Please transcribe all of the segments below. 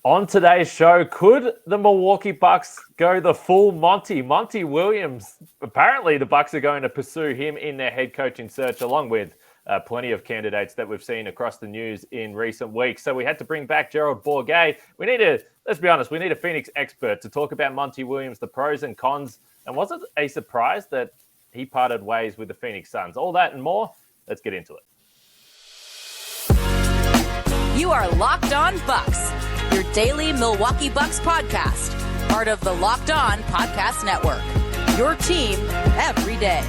On today's show, could the Milwaukee Bucks go the full Monty? Monty Williams, apparently the Bucks are going to pursue him in their head coaching search, along with plenty of candidates that we've seen across the news in recent weeks. So we had to bring back Gerald Bourguet. Let's be honest, we need a Phoenix expert to talk about Monty Williams, the pros and cons. And was it a surprise that he parted ways with the Phoenix Suns? All that and more. Let's get into it. You are Locked On Bucks, your daily Milwaukee Bucks podcast, part of the Locked On Podcast Network, your team every day.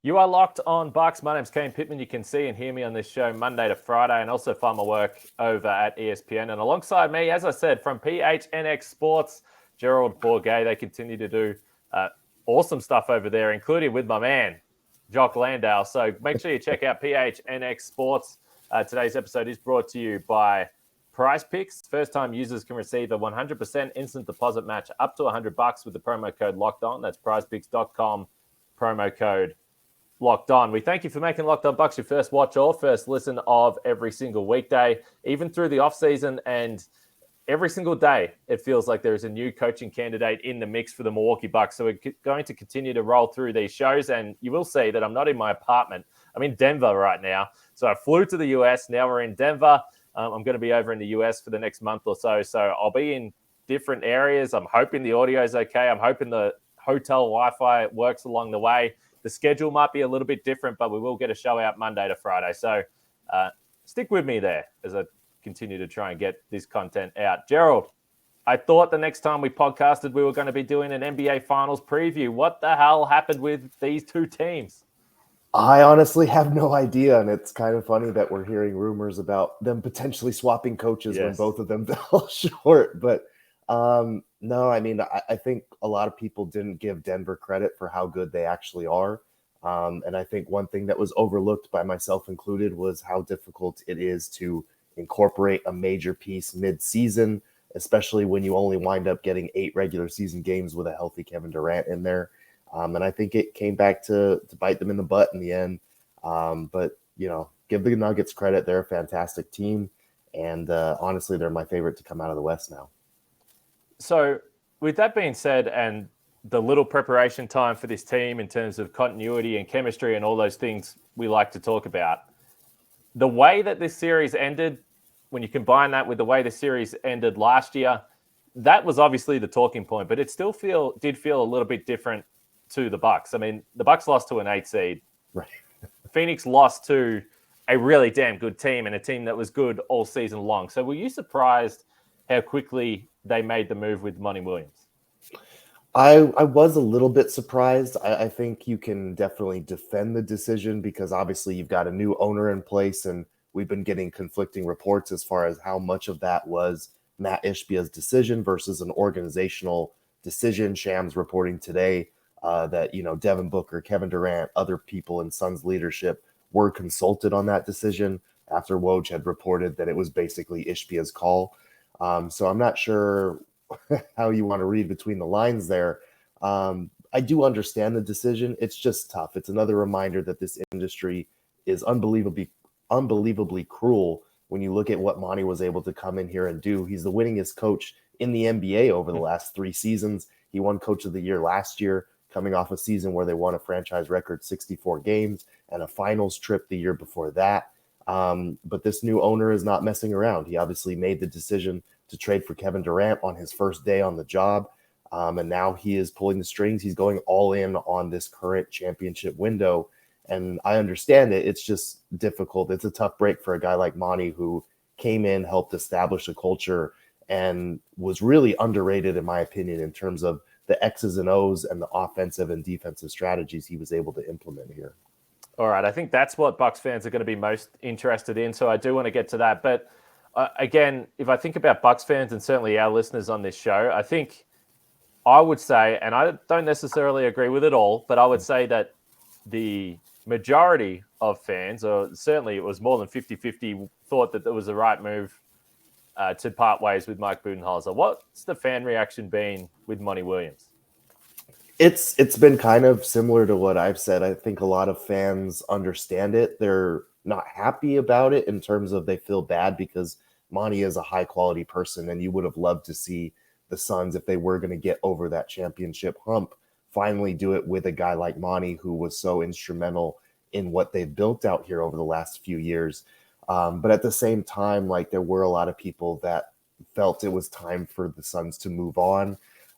You are Locked On Bucks. My name's Kane Pittman. You can see and hear me on this show Monday to Friday, and also find my work over at ESPN. And alongside me, as I said, from PHNX Sports, Gerald Bourguet. They continue to do awesome stuff over there, including with my man, Jock Landale. So make sure you check out PHNX Sports. Today's episode is brought to you by Prize Picks. First-time users can receive a 100% instant deposit match up to $100 with the promo code Locked On. That's prizepicks.com, promo code Locked On. We thank you for making Locked On Bucks your first watch or first listen of every single weekday, even through the offseason. And every single day, it feels like there is a new coaching candidate in the mix for the Milwaukee Bucks. So we're going to continue to roll through these shows. And you will see that I'm not in my apartment. I'm in Denver right now. So I flew to the US. Now we're in Denver. I'm going to be over in the US for the next month or so. So I'll be in different areas. I'm hoping the audio is okay. I'm hoping the hotel Wi-Fi works along the way. The schedule might be a little bit different, but we will get a show out Monday to Friday. So stick with me there as I continue to try and get this content out. Gerald, I thought the next time we podcasted, we were going to be doing an NBA Finals preview. What the hell happened with these two teams? I honestly have no idea, and it's kind of funny that we're hearing rumors about them potentially swapping coaches when both of them fell short. But no, I mean, I think a lot of people didn't give Denver credit for how good they actually are. And I think one thing that was overlooked by myself included was how difficult it is to incorporate a major piece mid-season, especially when you only wind up getting 8 regular season games with a healthy Kevin Durant in there. And I think it came back to bite them in the butt in the end. But, you know, give the Nuggets credit. They're a fantastic team. And honestly, they're my favorite to come out of the West now. So with that being said, and the little preparation time for this team in terms of continuity and chemistry and all those things we like to talk about, the way that this series ended, when you combine that with the way the series ended last year, that was obviously the talking point, but it still did feel a little bit different to the Bucks. I mean, the Bucks lost to an 8 seed. Right. Phoenix lost to a really damn good team and a team that was good all season long. So were you surprised how quickly they made the move with Monty Williams? I was a little bit surprised. I think you can definitely defend the decision because obviously you've got a new owner in place, and we've been getting conflicting reports as far as how much of that was Matt Ishbia's decision versus an organizational decision. Shams reporting today that, you know, Devin Booker, Kevin Durant, other people in Suns leadership were consulted on that decision after Woj had reported that it was basically Ishbia's call. So I'm not sure how you want to read between the lines there. I do understand the decision. It's just tough. It's another reminder that this industry is unbelievably cruel when you look at what Monty was able to come in here and do. He's the winningest coach in the NBA over the last 3 seasons. He won Coach of the Year last year, coming off a season where they won a franchise record 64 games and a finals trip the year before that. But this new owner is not messing around. He obviously made the decision to trade for Kevin Durant on his first day on the job. And now he is pulling the strings. He's going all in on this current championship window. And I understand it. It's just difficult. It's a tough break for a guy like Monty, who came in, helped establish a culture, and was really underrated, in my opinion, in terms of the X's and O's and the offensive and defensive strategies he was able to implement here. All right. I think that's what Bucks fans are going to be most interested in. So I do want to get to that. But again, if I think about Bucks fans and certainly our listeners on this show, I think I would say, and I don't necessarily agree with it all, but I would say that the majority of fans, or certainly it was more than 50-50, thought that it was the right move to part ways with Mike Budenholzer. What's the fan reaction been with Monty Williams? It's been kind of similar to what I've said. I think a lot of fans understand it. They're not happy about it in terms of they feel bad because Monty is a high quality person, and you would have loved to see the Suns, if they were going to get over that championship hump, finally do it with a guy like Monty, who was so instrumental in what they've built out here over the last few years. But at the same time, like, there were a lot of people that felt it was time for the Suns to move on.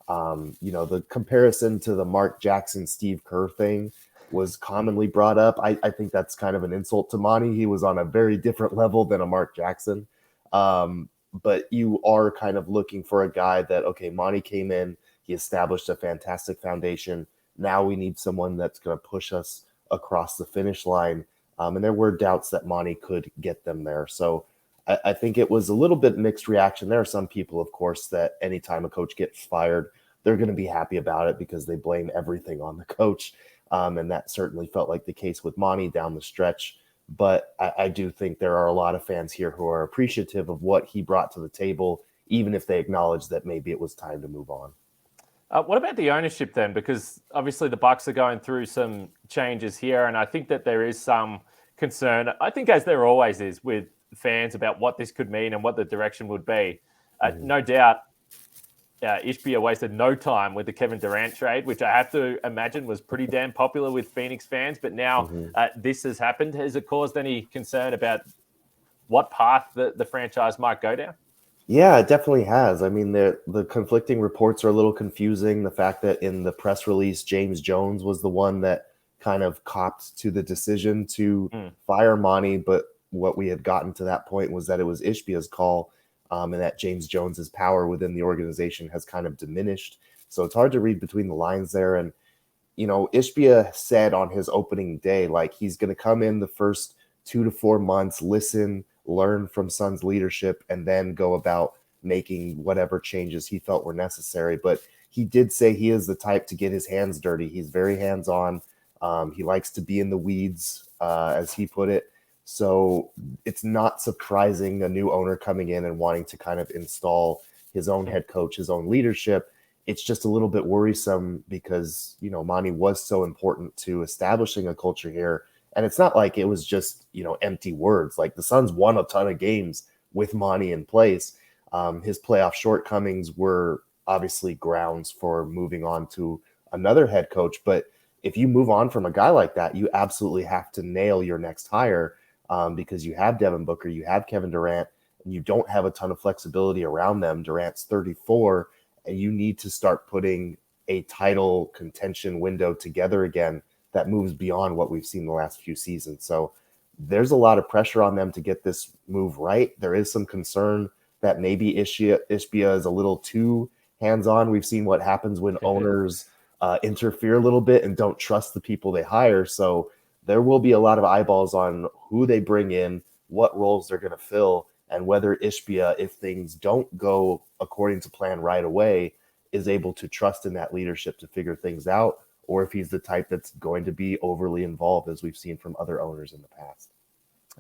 The comparison to the Mark Jackson, Steve Kerr thing was commonly brought up. I think that's kind of an insult to Monty. He was on a very different level than a Mark Jackson. But you are kind of looking for a guy that, okay, Monty came in, he established a fantastic foundation. Now we need someone that's going to push us across the finish line. And there were doubts that Monty could get them there. So I think it was a little bit mixed reaction. There are some people, of course, that anytime a coach gets fired, they're going to be happy about it because they blame everything on the coach. And that certainly felt like the case with Monty down the stretch. But I do think there are a lot of fans here who are appreciative of what he brought to the table, even if they acknowledge that maybe it was time to move on. What about the ownership then? Because obviously the Bucks are going through some changes here, and I think that there is some concern, I think, as there always is with fans, about what this could mean and what the direction would be. No doubt, Ishbia wasted no time with the Kevin Durant trade, which I have to imagine was pretty damn popular with Phoenix fans. But now this has happened. Has it caused any concern about what path the franchise might go down? Yeah, it definitely has. I mean, the conflicting reports are a little confusing. The fact that in the press release, James Jones was the one that kind of copped to the decision to fire Monty, but what we had gotten to that point was that it was Ishbia's call, and that James Jones's power within the organization has kind of diminished. So it's hard to read between the lines there. And, Ishbia said on his opening day, like, he's going to come in the first 2 to 4 months, listen, learn from Suns leadership, and then go about making whatever changes he felt were necessary. But he did say he is the type to get his hands dirty. He's very hands-on. He likes to be in the weeds, as he put it. So it's not surprising a new owner coming in and wanting to kind of install his own head coach, his own leadership. It's just a little bit worrisome because, Monty was so important to establishing a culture here. And it's not like it was just, empty words. Like, the Suns won a ton of games with Monty in place. His playoff shortcomings were obviously grounds for moving on to another head coach. But if you move on from a guy like that, you absolutely have to nail your next hire, because you have Devin Booker, you have Kevin Durant, and you don't have a ton of flexibility around them. Durant's 34, and you need to start putting a title contention window together again that moves beyond what we've seen the last few seasons. So there's a lot of pressure on them to get this move right. There is some concern that maybe Ishbia is a little too hands-on. We've seen what happens when owners interfere a little bit and don't trust the people they hire. So there will be a lot of eyeballs on who they bring in, what roles they're going to fill, and whether Ishbia, if things don't go according to plan right away, is able to trust in that leadership to figure things out, or if he's the type that's going to be overly involved, as we've seen from other owners in the past.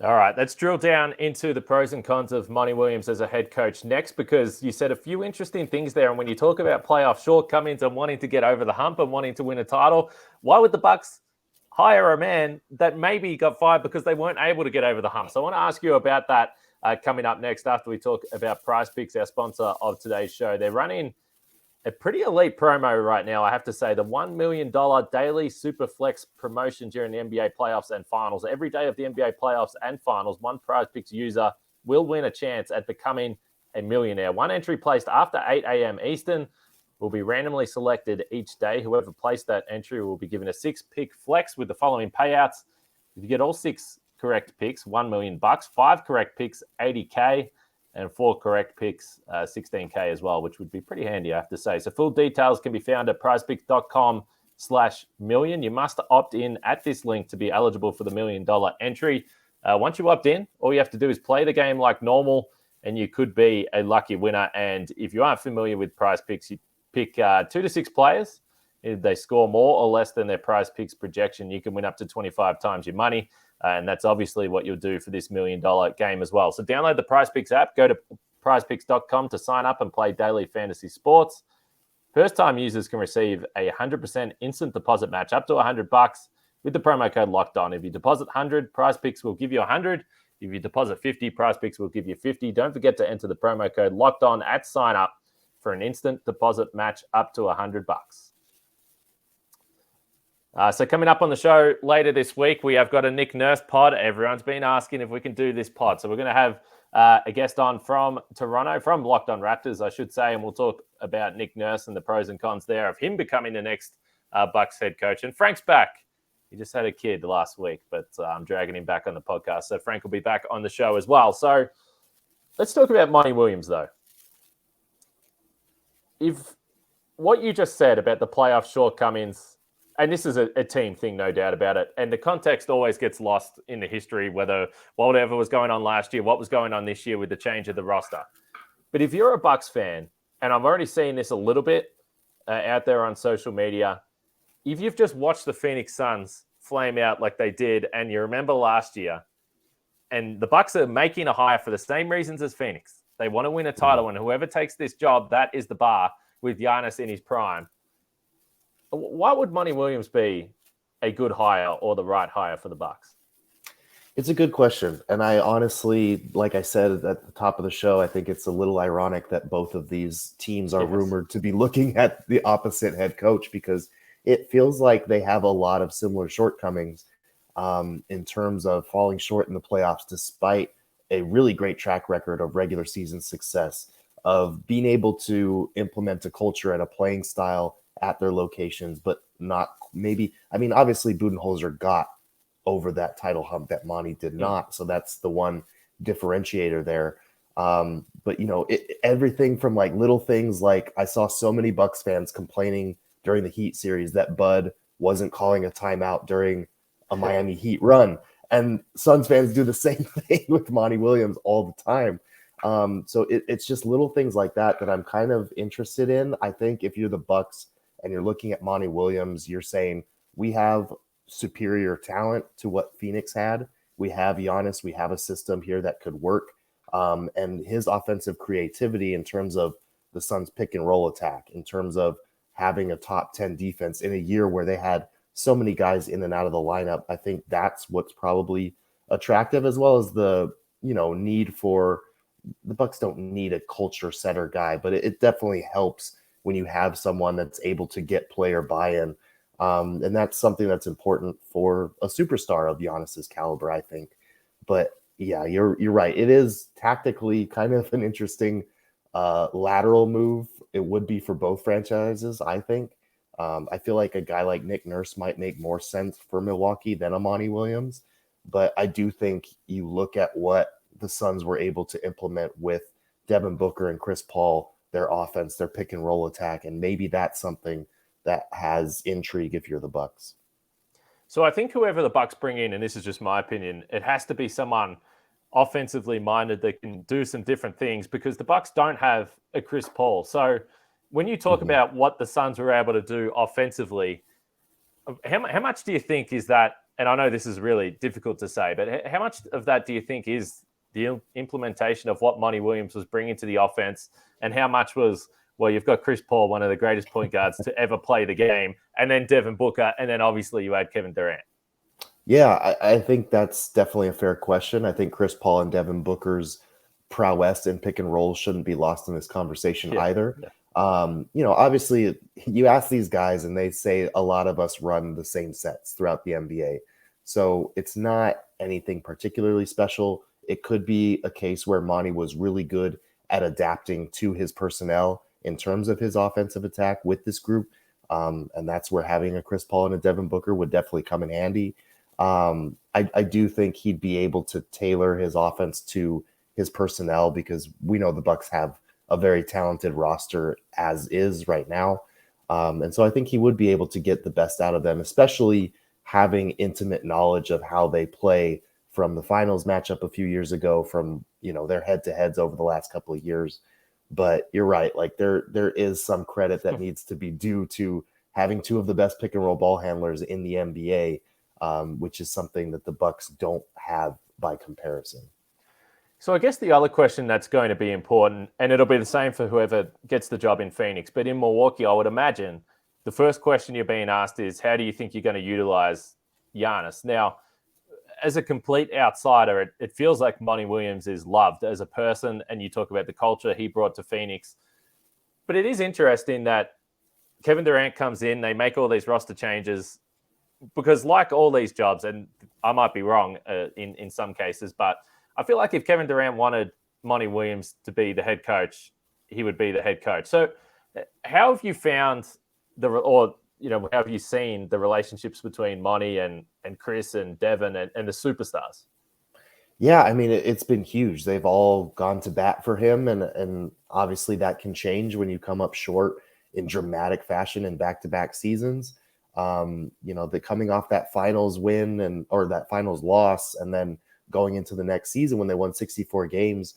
All right, let's drill down into the pros and cons of Monty Williams as a head coach next, because you said a few interesting things there. And when you talk about playoff shortcomings and wanting to get over the hump and wanting to win a title, why would the Bucks hire a man that maybe got fired because they weren't able to get over the hump? So I want to ask you about that coming up next after we talk about Prize Picks, our sponsor of today's show. They're running a pretty elite promo right now, I have to say. The $1 million daily super flex promotion during the NBA playoffs and finals. Every day of the NBA playoffs and finals, one Prize Picks user will win a chance at becoming a millionaire. One entry placed after 8 a.m. Eastern will be randomly selected each day. Whoever placed that entry will be given a 6-pick flex with the following payouts. If you get all 6 correct picks, $1 million. 5 correct picks, $80K. And 4 correct picks, $16K as well, which would be pretty handy, I have to say. So full details can be found at prizepicks.com/million. You must opt in at this link to be eligible for the $1 million entry. Once you opt in, all you have to do is play the game like normal, and you could be a lucky winner. And if you aren't familiar with Prize Picks, you pick 2 to 6 players. If they score more or less than their Prize Picks projection, you can win up to 25 times your money. And that's obviously what you'll do for this $1 million game as well. So download the Prize Picks app, go to prizepicks.com to sign up and play daily fantasy sports. First-time users can receive a 100% instant deposit match up to $100 with the promo code LOCKEDON. If you deposit $100, Prize Picks will give you $100 If you deposit 50, Prize Picks will give you 50. Don't forget to enter the promo code Locked On at sign up for an instant deposit match up to $100. So coming up on the show later this week, we have got a Nick Nurse pod. Everyone's been asking if we can do this pod. So we're going to have a guest on from Toronto, from Locked On Raptors, I should say, and we'll talk about Nick Nurse and the pros and cons there of him becoming the next Bucks head coach. And Frank's back. He just had a kid last week, but I'm dragging him back on the podcast. So Frank will be back on the show as well. So let's talk about Monty Williams, though. If what you just said about the playoff shortcomings, and this is a team thing, no doubt about it, and the context always gets lost in the history, whatever was going on last year, what was going on this year with the change of the roster. But if you're a Bucks fan, and I'm already seeing this a little bit out there on social media, if you've just watched the Phoenix Suns flame out like they did, and you remember last year, and the Bucks are making a hire for the same reasons as Phoenix. They want to win a title, and whoever takes this job, that is the bar with Giannis in his prime. Why would Monty Williams be a good hire or the right hire for the Bucks? It's a good question. And I honestly, like I said at the top of the show, I think it's a little ironic that both of these teams are rumored to be looking at the opposite head coach, because it feels like they have a lot of similar shortcomings in terms of falling short in the playoffs, despite a really great track record of regular season success, of being able to implement a culture and a playing style at their locations, but not maybe. I mean, obviously Budenholzer got over that title hump that Monty did not. So that's the one differentiator there. But, everything from like little things, like I saw so many Bucks fans complaining during the Heat series that Bud wasn't calling a timeout during a Miami Heat run. And Suns fans do the same thing with Monty Williams all the time. So it's just little things like that I'm kind of interested in. I think if you're the Bucks and you're looking at Monty Williams, you're saying we have superior talent to what Phoenix had. We have Giannis. We have a system here that could work. And his offensive creativity in terms of the Suns pick and roll attack, in terms of having a top 10 defense in a year where they had so many guys in and out of the lineup. I think that's what's probably attractive, as well as the, need for the Bucks don't need a culture setter guy, but it definitely helps when you have someone that's able to get player buy-in. And that's something that's important for a superstar of Giannis's caliber, I think. But yeah, you're right. It is tactically kind of an interesting lateral move. It would be for both franchises, I think. I feel like a guy like Nick Nurse might make more sense for Milwaukee than a Monty Williams. But I do think you look at what the Suns were able to implement with Devin Booker and Chris Paul, their offense, their pick and roll attack, and maybe that's something that has intrigue if you're the Bucks. So I think whoever the Bucks bring in, and this is just my opinion, it has to be someone offensively minded that can do some different things, because the Bucks don't have a Chris Paul. So when you talk about what the Suns were able to do offensively, how much do you think is that, and I know this is really difficult to say, but how much of that do you think is the implementation of what Monty Williams was bringing to the offense, and how much was, well, you've got Chris Paul, one of the greatest point guards to ever play the game, and then Devin Booker, and then obviously you add Kevin Durant? Yeah, I think that's definitely a fair question. I think Chris Paul and Devin Booker's prowess in pick and roll shouldn't be lost in this conversation either. Yeah. Obviously you ask these guys and they say a lot of us run the same sets throughout the NBA. So it's not anything particularly special. It could be a case where Monty was really good at adapting to his personnel in terms of his offensive attack with this group. And that's where having a Chris Paul and a Devin Booker would definitely come in handy. I do think he'd be able to tailor his offense to his personnel, because we know the Bucks have a very talented roster as is right now. And so I think he would be able to get the best out of them, especially having intimate knowledge of how they play from the finals matchup a few years ago, from, their head-to-heads over the last couple of years. But you're right. Like there is some credit that needs to be due to having two of the best pick and roll ball handlers in the NBA, which is something that the Bucks don't have by comparison. So I guess the other question that's going to be important, and it'll be the same for whoever gets the job in Phoenix, but in Milwaukee, I would imagine the first question you're being asked is, how do you think you're going to utilize Giannis? Now, as a complete outsider, it feels like Monty Williams is loved as a person, and you talk about the culture he brought to Phoenix. But it is interesting that Kevin Durant comes in, they make all these roster changes, because like all these jobs, and I might be wrong in some cases, but I feel like if Kevin Durant wanted Monty Williams to be the head coach, he would be the head coach. So how have you found how have you seen the relationships between Monty and Chris and Devin and the superstars? Yeah, I mean, it's been huge. They've all gone to bat for him, and obviously that can change when you come up short in dramatic fashion in back-to-back seasons. The coming off that finals win or that finals loss, and then going into the next season when they won 64 games,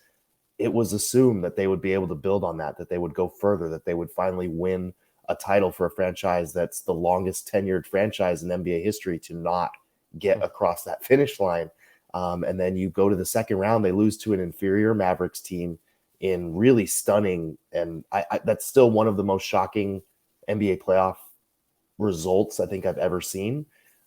it was assumed that they would be able to build on that they would go further, that they would finally win a title for a franchise that's the longest tenured franchise in NBA history to not get across that finish line. And then you go to the second round, they lose to an inferior Mavericks team in really stunning, and I that's still one of the most shocking NBA playoff results I think I've ever seen.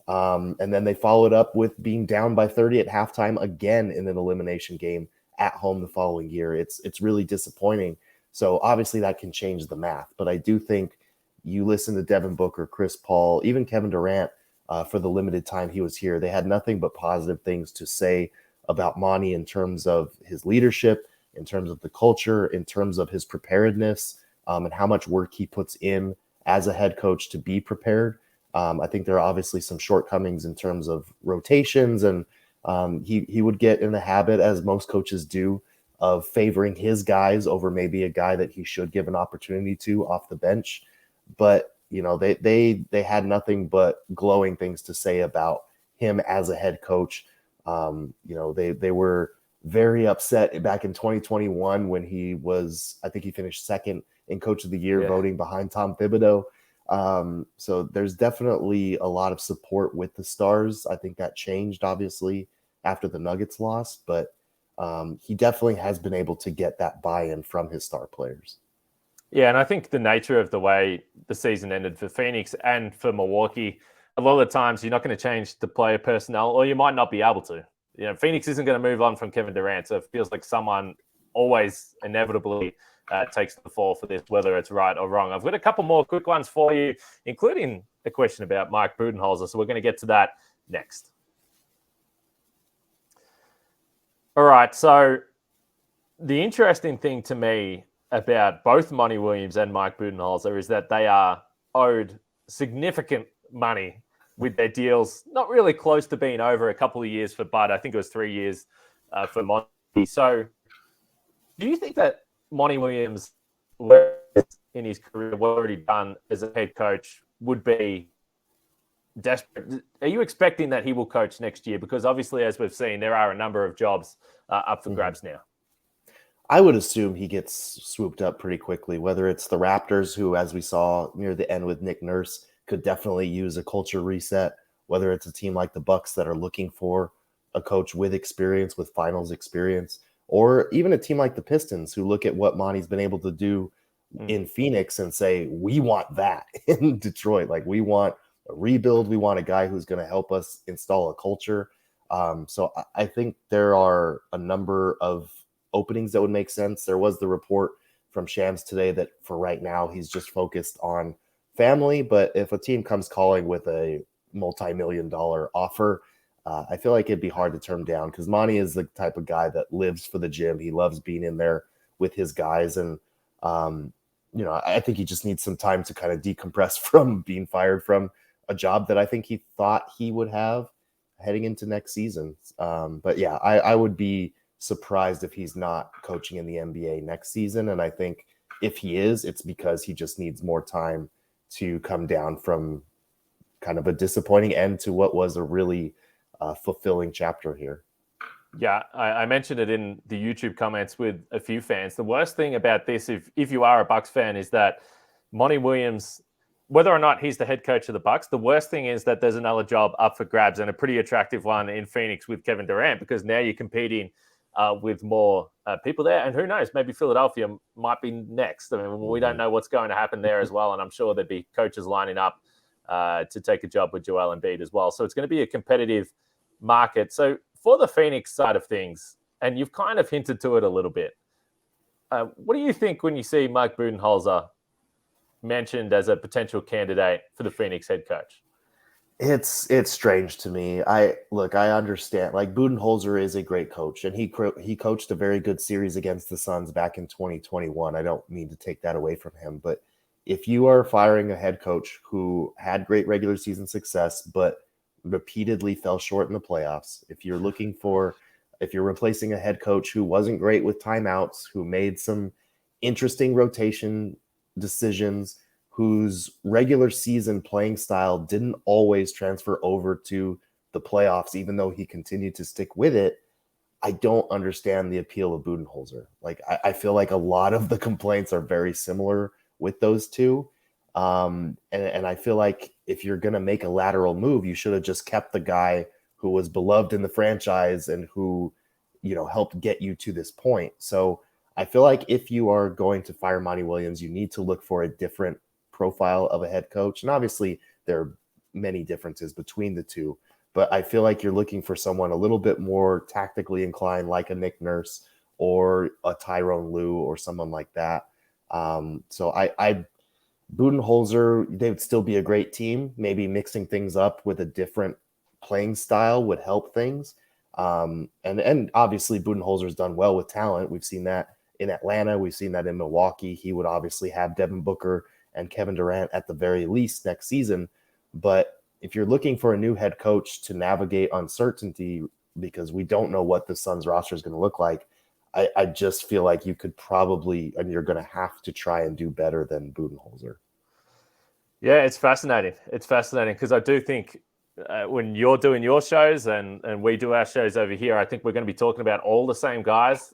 And then they followed up with being down by 30 at halftime again in an elimination game at home the following year. It's really disappointing. So obviously that can change the math, but I do think you listen to Devin Booker, Chris Paul, even Kevin Durant, for the limited time he was here, they had nothing but positive things to say about Monty in terms of his leadership, in terms of the culture, in terms of his preparedness, and how much work he puts in as a head coach to be prepared. I think there are obviously some shortcomings in terms of rotations, and he would get in the habit, as most coaches do, of favoring his guys over maybe a guy that he should give an opportunity to off the bench. But they had nothing but glowing things to say about him as a head coach. They were very upset back in 2021 when I think he finished second in Coach of the Year, voting behind Tom Thibodeau. So there's definitely a lot of support with the Stars. I think that changed, obviously, after the Nuggets loss, but he definitely has been able to get that buy-in from his star players. Yeah, and I think the nature of the way the season ended for Phoenix and for Milwaukee, a lot of the times you're not going to change the player personnel, or you might not be able to. Phoenix isn't going to move on from Kevin Durant, so it feels like someone always inevitably takes the fall for this, whether it's right or wrong. I've got a couple more quick ones for you, including a question about Mike Budenholzer, so we're going to get to that next. All right, so the interesting thing to me about both Monty Williams and Mike Budenholzer is that they are owed significant money with their deals, not really close to being over. A couple of years for Bud. I think it was 3 years for Monty. So do you think that Monty Williams, in his career, what already done as a head coach, would be desperate? Are you expecting that he will coach next year? Because obviously, as we've seen, there are a number of jobs up for grabs now. I would assume he gets swooped up pretty quickly, whether it's the Raptors, who, as we saw near the end with Nick Nurse, could definitely use a culture reset, whether it's a team like the Bucks that are looking for a coach with experience, with finals experience, or even a team like the Pistons, who look at what Monty's been able to do in Phoenix and say, we want that in Detroit. Like, we want a rebuild. We want a guy who's going to help us install a culture. So I think there are a number of openings that would make sense. There was the report from Shams today that for right now, he's just focused on family. But if a team comes calling with a multi-million-dollar offer, I feel like it'd be hard to turn down, because Monty is the type of guy that lives for the gym. He loves being in there with his guys. And, I think he just needs some time to kind of decompress from being fired from a job that I think he thought he would have heading into next season. But yeah, I would be surprised if he's not coaching in the NBA next season. And I think if he is, it's because he just needs more time to come down from kind of a disappointing end to what was a really fulfilling chapter here. Yeah, I mentioned it in the YouTube comments with a few fans. The worst thing about this, if you are a Bucks fan, is that Monty Williams, whether or not he's the head coach of the Bucks, the worst thing is that there's another job up for grabs, and a pretty attractive one in Phoenix with Kevin Durant, because now you're competing with more people there. And who knows, maybe Philadelphia might be next. I mean, we don't know what's going to happen there as well. And I'm sure there'd be coaches lining up to take a job with Joel Embiid as well. So it's going to be a competitive market. So for the Phoenix side of things, and you've kind of hinted to it a little bit, what do you think when you see Mike Budenholzer mentioned as a potential candidate for the Phoenix head coach? It's strange to me. I understand. Like, Budenholzer is a great coach, and he coached a very good series against the Suns back in 2021. I don't mean to take that away from him, but if you are firing a head coach who had great regular season success but repeatedly fell short in the playoffs, if you're replacing a head coach who wasn't great with timeouts, who made some interesting rotation decisions, whose regular season playing style didn't always transfer over to the playoffs, even though he continued to stick with it, I don't understand the appeal of Budenholzer. Like, I feel like a lot of the complaints are very similar with those two. And I feel like if you're going to make a lateral move, you should have just kept the guy who was beloved in the franchise and who, helped get you to this point. So I feel like if you are going to fire Monty Williams, you need to look for a different profile of a head coach. And obviously there are many differences between the two, but I feel like you're looking for someone a little bit more tactically inclined, like a Nick Nurse or a Tyrone Lue or someone like that. So Budenholzer, they would still be a great team. Maybe mixing things up with a different playing style would help things. And obviously Budenholzer's done well with talent. We've seen that in Atlanta. We've seen that in Milwaukee. He would obviously have Devin Booker and Kevin Durant at the very least next season. But if you're looking for a new head coach to navigate uncertainty, because we don't know what the Suns roster is going to look like, I just feel like you could probably, and you're going to have to try and do better than Budenholzer. Yeah, it's fascinating. It's fascinating because I do think when you're doing your shows and we do our shows over here, I think we're going to be talking about all the same guys.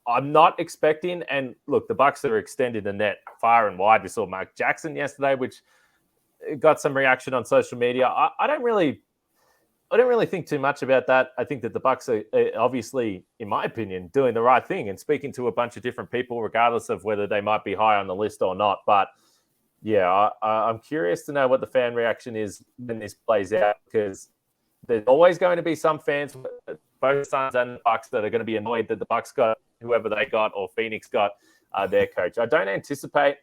I'm not expecting, and look, the Bucks are extending the net far and wide. We saw Mark Jackson yesterday, which got some reaction on social media. I don't really think too much about that. I think that the Bucks are obviously, in my opinion, doing the right thing and speaking to a bunch of different people, regardless of whether they might be high on the list or not. But yeah, I'm curious to know what the fan reaction is when this plays out, because there's always going to be some fans, both Suns and the Bucks, that are going to be annoyed that the Bucks got whoever they got or Phoenix got their coach. I don't anticipate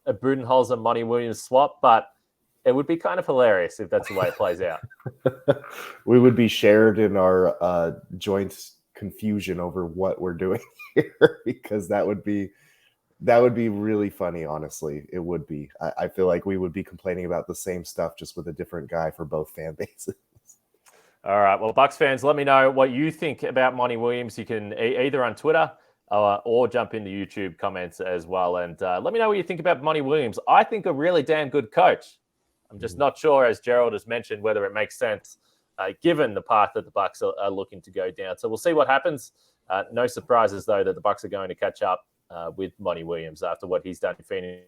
a Budenholzer Monty Williams swap, but it would be kind of hilarious if that's the way it plays out. We would be shared in our joint confusion over what we're doing here, because that would be really funny. Honestly, it would be. I feel like we would be complaining about the same stuff, just with a different guy for both fan bases. All right. Well, Bucks fans, let me know what you think about Monty Williams. You can either on Twitter or jump into YouTube comments as well. And let me know what you think about Monty Williams. I think a really damn good coach. I'm just not sure, as Gerald has mentioned, whether it makes sense given the path that the Bucks are looking to go down. So we'll see what happens. No surprises, though, that the Bucks are going to catch up with Monty Williams after what he's done in Phoenix.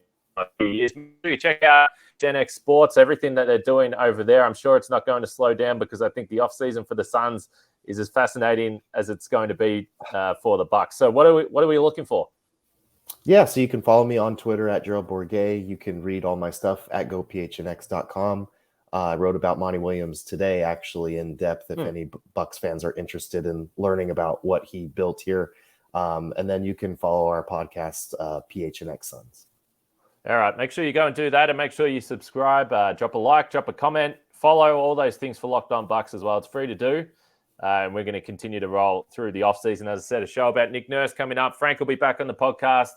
Check out PHNX Sports, everything that they're doing over there. I'm sure it's not going to slow down, because I think the offseason for the Suns is as fascinating as it's going to be for the Bucks. So what are we looking for? Yeah, so you can follow me on Twitter at Gerald Bourguet. You can read all my stuff at gophnx.com. I wrote about Monty Williams today, actually, in depth, if any Bucks fans are interested in learning about what he built here. And then you can follow our podcast, PHNX Suns. All right. Make sure you go and do that, and make sure you subscribe, drop a like, drop a comment, follow all those things for Locked On Bucks as well. It's free to do. And we're going to continue to roll through the offseason. As I said, a show about Nick Nurse coming up. Frank will be back on the podcast,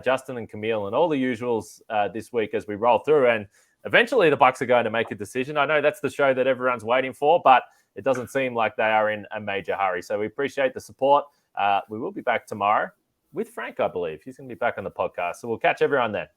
Justin and Camille, and all the usuals this week as we roll through. And eventually the Bucks are going to make a decision. I know that's the show that everyone's waiting for, but it doesn't seem like they are in a major hurry. So we appreciate the support. We will be back tomorrow with Frank, I believe. He's going to be back on the podcast. So we'll catch everyone then.